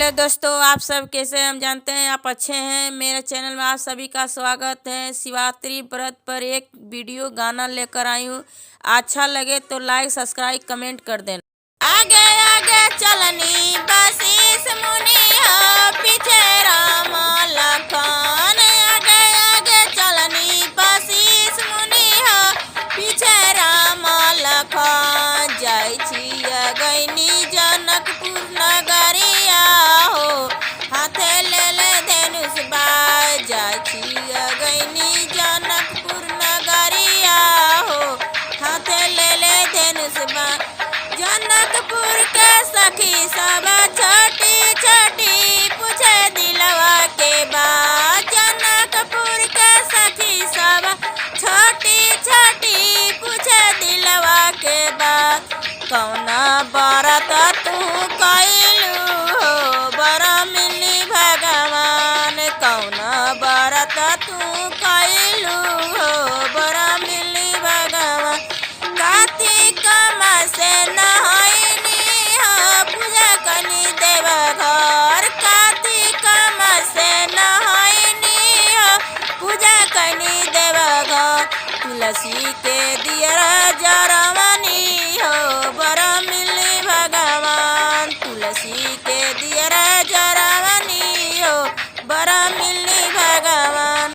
Hello दोस्तों, आप सब कैसे हैं? हम जानते हैं आप अच्छे हैं। मेरे चैनल में आप सभी का स्वागत है। शिवरात्रि व्रत पर एक वीडियो गाना लेकर आई हूँ। अच्छा लगे तो लाइक सब्सक्राइब कमेंट कर देना। आगे आगे चलनी बसीस मुनि हो, पीछे राम लखन। आगे आगे चलनी बसीस मुनि हो, पीछे राम लखन। जय छिया गैनी जनकपुर नगरिया हो, हाथे ले ले धनुष बाज। जय छिया गैनी जनकपुर नगरिया हो, हाथे ले ले धनुष बाज। जनकपुर के सखी सब छोटी छोटी पूछे दिलवा के बात। जनकपुर के सखी सब छोटी छोटी पूछे दिलवा के बात। कौना बरत तू कैलू हो, बर मिली भगवान। कौना बरत तू कैलू हो, बर मिली भगवान। कार्तिक मास नहाइनी हो, पूजा कनी देव घर। कार्तिक मास नहाइनी हो, पूजा कनी देव घर। तुलसी के